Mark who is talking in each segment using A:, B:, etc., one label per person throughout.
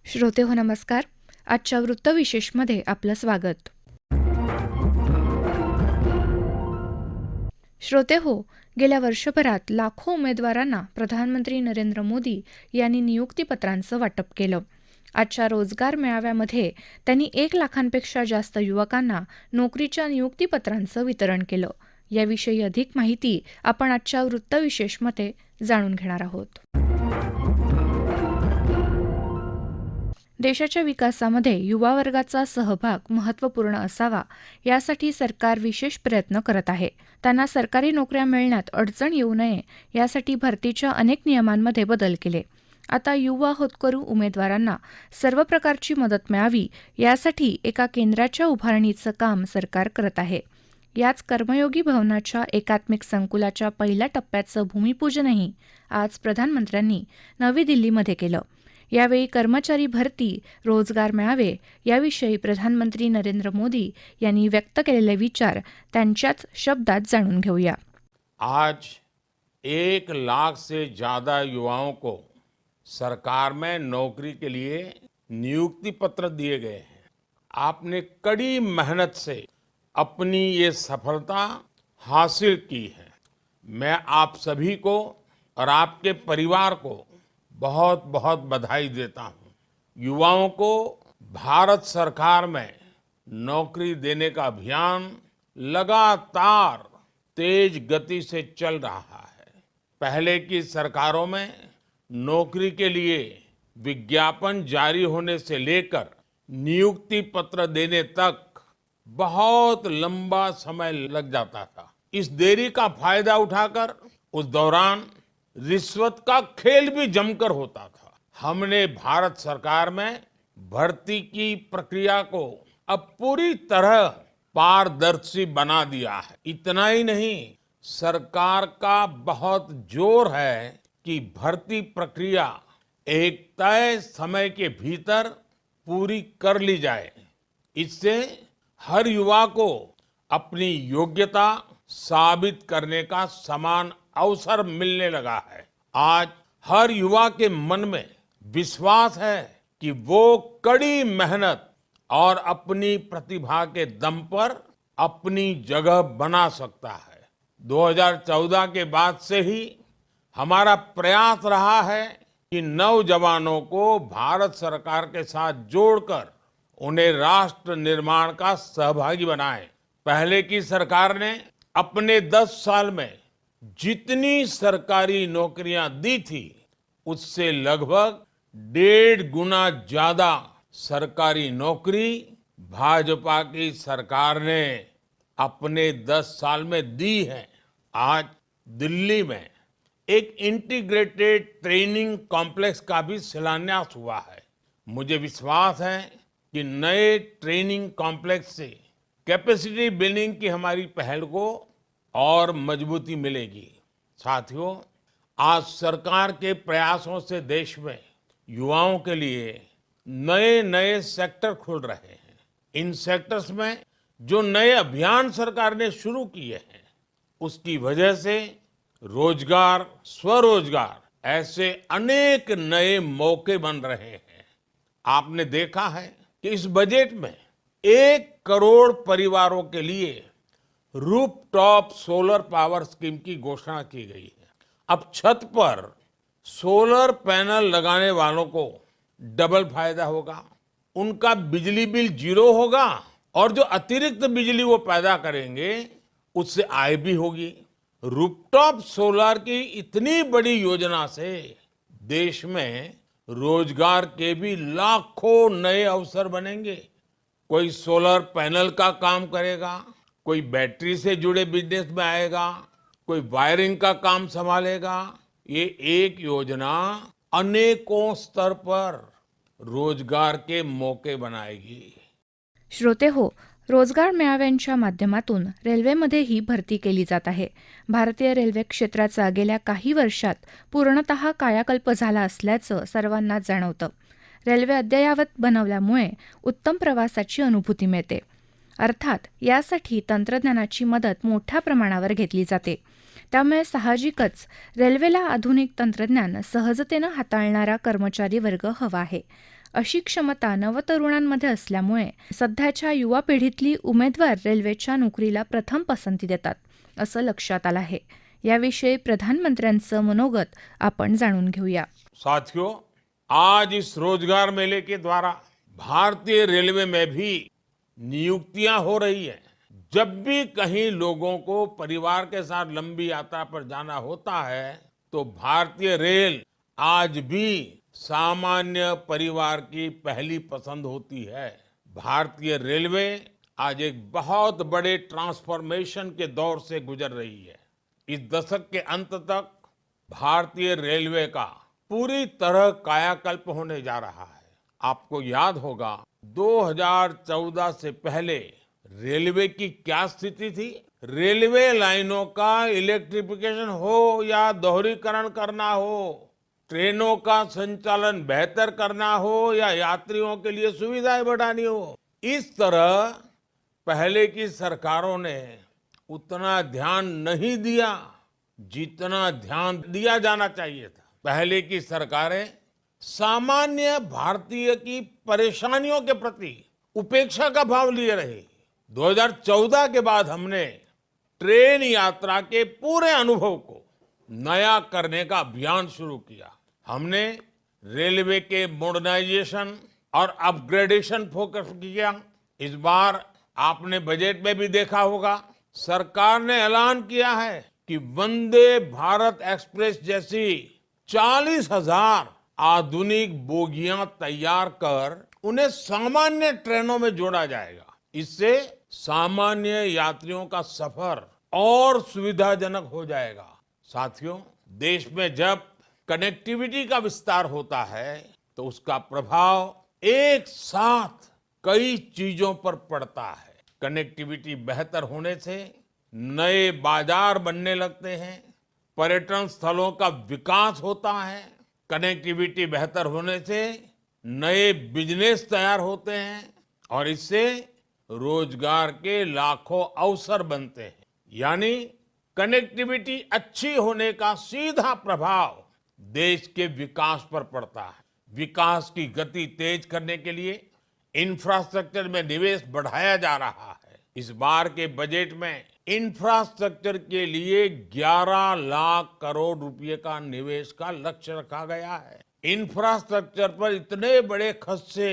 A: श्रोतेहो नमस्कार. आजच्या वृत्तविशेषमध्ये आपलं स्वागत. श्रोतेहो, गेल्या वर्षभरात लाखो उमेदवारांना प्रधानमंत्री नरेंद्र मोदी यांनी नियुक्तीपत्रांचं वाटप केलं. आजच्या रोजगार मेळाव्यामध्ये त्यांनी 1 लाखांपेक्षा जास्त युवकांना नोकरीच्या नियुक्तीपत्रांचं वितरण केलं. याविषयी अधिक माहिती आपण आजच्या वृत्तविशेषमध्ये जाणून घेणार आहोत. देशाच्या विकासामध्ये युवा वर्गाचा सहभाग महत्त्वपूर्ण असावा, यासाठी सरकार विशेष प्रयत्न करत आहे. त्यांना सरकारी नोकऱ्या मिळण्यात अडचण येऊ नये यासाठी भरतीच्या अनेक नियमांमध्ये बदल केले. आता युवा होतकरू उमेदवारांना सर्व प्रकारची मदत मिळावी यासाठी एका केंद्राच्या उभारणीचं काम सरकार करत आहे. याच कर्मयोगी भवनाच्या एकात्मिक संकुलाच्या पहिल्या टप्प्याचं भूमिपूजनही आज प्रधानमंत्र्यांनी नवी दिल्लीमध्ये केलं. यावेळी कर्मचारी भरती, रोजगार मेळावे याविषयी प्रधानमंत्री नरेंद्र मोदी यांनी व्यक्त केलेले विचार त्यांच्याच शब्दात जाणून घेऊया.
B: आज 1 लाख से ज्यादा युवाओं को सरकार में नौकरी के लिए नियुक्ति पत्र दिए गए हैं. आपने कड़ी मेहनत से अपनी ये सफलता हासिल की है. मैं आप सभी को और आपके परिवार को बहुत बहुत बधाई देता हूं. युवाओं को भारत सरकार में नौकरी देने का अभियान लगातार तेज गति से चल रहा है. पहले की सरकारों में नौकरी के लिए विज्ञापन जारी होने से लेकर नियुक्ति पत्र देने तक बहुत लंबा समय लग जाता था. इस देरी का फायदा उठाकर उस दौरान रिश्वत का खेल भी जमकर होता था. हमने भारत सरकार में भर्ती की प्रक्रिया को अब पूरी तरह पारदर्शी बना दिया है. इतना ही नहीं, सरकार का बहुत जोर है कि भर्ती प्रक्रिया एक तय समय के भीतर पूरी कर ली जाए. इससे हर युवा को अपनी योग्यता साबित करने का समान अवसर मिलने लगा है. आज हर युवा के मन में विश्वास है कि वो कड़ी मेहनत और अपनी प्रतिभा के दम पर अपनी जगह बना सकता है. 2014 के बाद से ही हमारा प्रयास रहा है कि नौजवानों को भारत सरकार के साथ जोड़कर उन्हें राष्ट्र निर्माण का सहभागी बनाएं. पहले की सरकार ने अपने 10 साल में जितनी सरकारी नौकरियां दी थी, उससे लगभग 1.5 गुना ज्यादा सरकारी नौकरी भाजपा की सरकार ने अपने 10 साल में दी है. आज दिल्ली में एक इंटीग्रेटेड ट्रेनिंग कॉम्प्लेक्स का भी शिलान्यास हुआ है. मुझे विश्वास है कि नए ट्रेनिंग कॉम्प्लेक्स से कैपेसिटी बिल्डिंग की हमारी पहल को और मजबूती मिलेगी. साथियों, आज सरकार के प्रयासों से देश में युवाओं के लिए नए नए सेक्टर खुल रहे हैं. इन सेक्टर्स में जो नए अभियान सरकार ने शुरू किए हैं, उसकी वजह से रोजगार, स्वरोजगार ऐसे अनेक नए मौके बन रहे हैं. आपने देखा है कि इस बजट में 1 करोड़ परिवारों के लिए रूफटॉप सोलर पावर स्कीम की घोषणा की गई है. अब छत पर सोलर पैनल लगाने वालों को डबल फायदा होगा. उनका बिजली बिल 0 होगा और जो अतिरिक्त बिजली वो पैदा करेंगे उससे आय भी होगी. रूफटॉप सोलर की इतनी बड़ी योजना से देश में रोजगार के भी लाखों नए अवसर बनेंगे. कोई सोलर पैनल का काम करेगा, कोई बैटरी से जुड़े बिजनेस में आएगा, कोई वायरिंग का काम संभालेगा. ये एक योजना अनेकों स्तर पर रोजगार के मौके बनाएगी.
A: श्रोते हो, रोजगार मेळाव्यांच्या माध्यमातून रेल्वेमध्येही भरती केली जात आहे. भारतीय रेल्वे क्षेत्राचा गेल्या काही वर्षात पूर्णतः कायाकल्प झाला असल्याचं सर्वांना जाणवतं. रेल्वे अद्ययावत बनवल्यामुळे उत्तम प्रवासाची अनुभूती मिळते. अर्थात यासाठी तंत्रज्ञानाची मदत मोठ्या प्रमाणावर घेतली जाते. त्यामुळे साहजिकच रेल्वेला आधुनिक तंत्रज्ञान सहजतेनं हाताळणारा कर्मचारी वर्ग हवा आहे. अशी क्षमता नवतरुणांमध्ये असल्यामुळे सध्याच्या युवा पिढीतली उमेदवार रेल्वेच्या नोकरीला प्रथम पसंती देतात, असं लक्षात आलं आहे. याविषयी प्रधानमंत्र्यांचं मनोगत आपण जाणून घेऊया.
B: साथियों, आज इस रोजगार मेले के द्वारा भारतीय रेलवे में भी नियुक्तियां हो रही है। जब भी कहीं लोगों को परिवार के साथ लंबी यात्रा पर जाना होता है, तो भारतीय रेल आज भी सामान्य परिवार की पहली पसंद होती है। भारतीय रेलवे आज एक बहुत बड़े ट्रांसफॉर्मेशन के दौर से गुजर रही है। इस दशक के अंत तक भारतीय रेलवे का पूरी तरह कायाकल्प होने जा रहा है। आपको याद होगा 2014 से पहले रेलवे की क्या स्थिति थी? रेलवे लाइनों का इलेक्ट्रिफिकेशन हो या दोहरीकरण करना हो, ट्रेनों का संचालन बेहतर करना हो या यात्रियों के लिए सुविधाएं बढ़ानी हो, इस तरह पहले की सरकारों ने उतना ध्यान नहीं दिया जितना ध्यान दिया जाना चाहिए था। पहले की सरकारें सामान्य भारतीय की परेशानियों के प्रति उपेक्षा का भाव लिए रही। 2014 के बाद हमने ट्रेन यात्रा के पूरे अनुभव को नया करने का अभियान शुरू किया। हमने रेलवे के मॉडर्नाइजेशन और अपग्रेडेशन फोकस किया। इस बार आपने बजट में भी देखा होगा, सरकार ने ऐलान किया है कि वंदे भारत एक्सप्रेस जैसी 40,000 आधुनिक बोगियां तैयार कर उन्हें सामान्य ट्रेनों में जोड़ा जाएगा। इससे सामान्य यात्रियों का सफर और सुविधाजनक हो जाएगा। साथियों, देश में जब कनेक्टिविटी का विस्तार होता है तो उसका प्रभाव एक साथ कई चीजों पर पड़ता है। कनेक्टिविटी बेहतर होने से नए बाजार बनने लगते हैं, पर्यटन स्थलों का विकास होता है। कनेक्टिविटी बेहतर होने से नए बिजनेस तैयार होते हैं और इससे रोजगार के लाखों अवसर बनते हैं। यानी कनेक्टिविटी अच्छी होने का सीधा प्रभाव देश के विकास पर पड़ता है। विकास की गति तेज करने के लिए इंफ्रास्ट्रक्चर में निवेश बढ़ाया जा रहा है। इस बार के बजट में इंफ्रास्ट्रक्चर के लिए 11 लाख करोड़ रुपए का निवेश का लक्ष्य रखा गया है। इंफ्रास्ट्रक्चर पर इतने बड़े खर्च से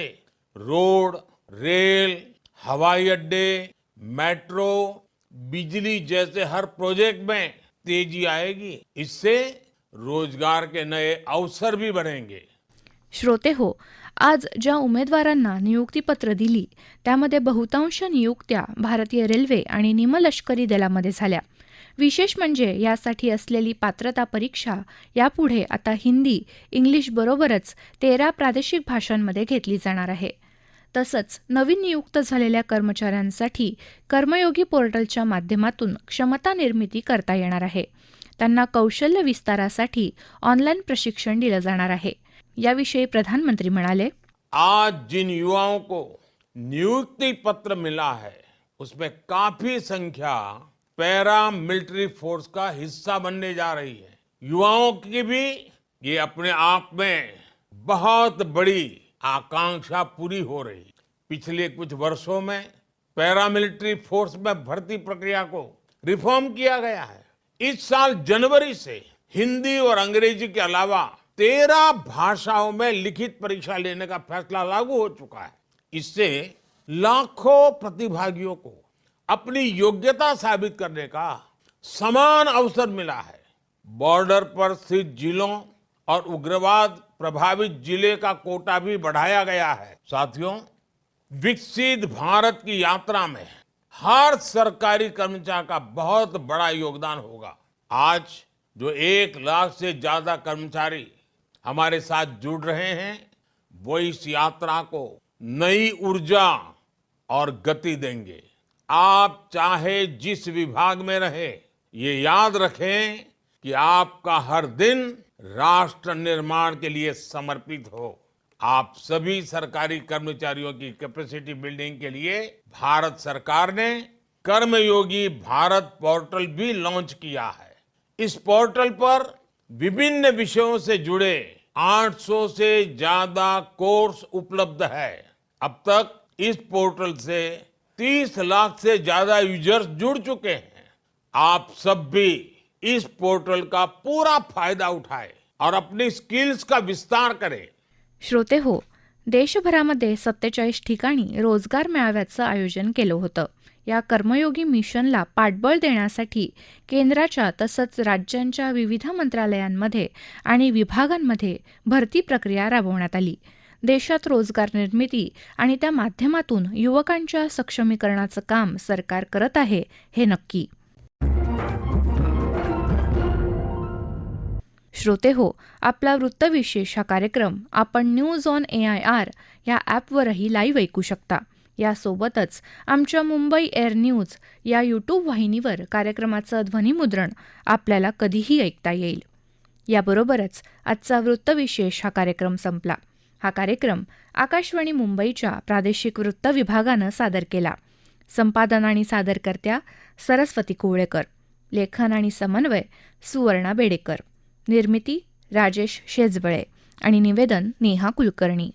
B: रोड, रेल, हवाई अड्डे, मेट्रो, बिजली जैसे हर प्रोजेक्ट में तेजी आएगी। इससे रोजगार के नए अवसर भी बनेंगे।
A: श्रोते हो, आज ज्या उमेदवारांना नियुक्तीपत्र दिली त्यामध्ये बहुतांश नियुक्त्या भारतीय रेल्वे आणि निमलष्करी दलामध्ये झाल्या. विशेष म्हणजे यासाठी असलेली पात्रता परीक्षा यापुढे आता हिंदी, इंग्लिश बरोबरच 13 प्रादेशिक भाषांमध्ये घेतली जाणार आहे. तसंच नवीन नियुक्त झालेल्या कर्मचाऱ्यांसाठी कर्मयोगी पोर्टलच्या माध्यमातून क्षमता निर्मिती करता येणार आहे. त्यांना कौशल्य विस्तारासाठी ऑनलाईन प्रशिक्षण दिलं जाणार आहे. याविषयी प्रधानमंत्री म्हणाले,
B: आज जिन युवाओं को नियुक्ति पत्र मिला है उसमें काफी संख्या पैरा मिलिट्री फोर्स का हिस्सा बनने जा रही है। युवाओं की भी ये अपने आप में बहुत बड़ी आकांक्षा पूरी हो रही। पिछले कुछ वर्षों में पैरामिलिट्री फोर्स में भर्ती प्रक्रिया को रिफॉर्म किया गया है। इस साल जनवरी से हिंदी और अंग्रेजी के अलावा 13 भाषाओं में लिखित परीक्षा लेने का फैसला लागू हो चुका है। इससे लाखों प्रतिभागियों को अपनी योग्यता साबित करने का समान अवसर मिला है। बॉर्डर पर स्थित जिलों और उग्रवाद प्रभावित जिले का कोटा भी बढ़ाया गया है। साथियों, विकसित भारत की यात्रा में हर सरकारी कर्मचारी का बहुत बड़ा योगदान होगा। आज जो 1 लाख से ज्यादा कर्मचारी हमारे साथ जुड़ रहे हैं, वो इस यात्रा को नई ऊर्जा और गति देंगे। आप चाहे जिस विभाग में रहे, ये याद रखें कि आपका हर दिन राष्ट्र निर्माण के लिए समर्पित हो। आप सभी सरकारी कर्मचारियों की कैपेसिटी बिल्डिंग के लिए भारत सरकार ने कर्मयोगी भारत पोर्टल भी लॉन्च किया है। इस पोर्टल पर विभिन्न विषयों से जुड़े 800 से ज्यादा कोर्स उपलब्ध है। अब तक इस पोर्टल से 30 लाख से ज्यादा यूजर्स जुड़ चुके हैं। आप सब भी इस पोर्टल का पूरा फायदा उठाएं और अपनी स्किल्स का विस्तार करें।
A: श्रोते हो, देशभरामध्ये 47 ठिकाणी रोजगार मेळाव्याचं आयोजन केलं होतं. या कर्मयोगी मिशनला पाठबळ देण्यासाठी केंद्राच्या तसंच राज्यांच्या विविध मंत्रालयांमध्ये आणि विभागांमध्ये भरती प्रक्रिया राबवण्यात आली. देशात रोजगार निर्मिती आणि त्या माध्यमातून युवकांच्या सक्षमीकरणाचं काम सरकार करत आहे हे नक्की. श्रोते हो, आपला वृत्तविशेष हा कार्यक्रम आपण न्यूज ऑन AIR या ॲपवरही लाईव्ह ऐकू शकता. यासोबतच आमच्या मुंबई एअर न्यूज या यूट्यूब वाहिनीवर कार्यक्रमाचं ध्वनिमुद्रण आपल्याला कधीही ऐकता येईल. याबरोबरच आजचा वृत्तविशेष हा कार्यक्रम संपला. हा कार्यक्रम आकाशवाणी मुंबईच्या प्रादेशिक वृत्त विभागानं सादर केला. संपादन आणि सादरकर्त्या सरस्वती कोवळेकर, लेखन आणि समन्वय सुवर्णा बेडेकर, निर्मिती राजेश शेजबळे आणि निवेदन नेहा कुलकर्णी.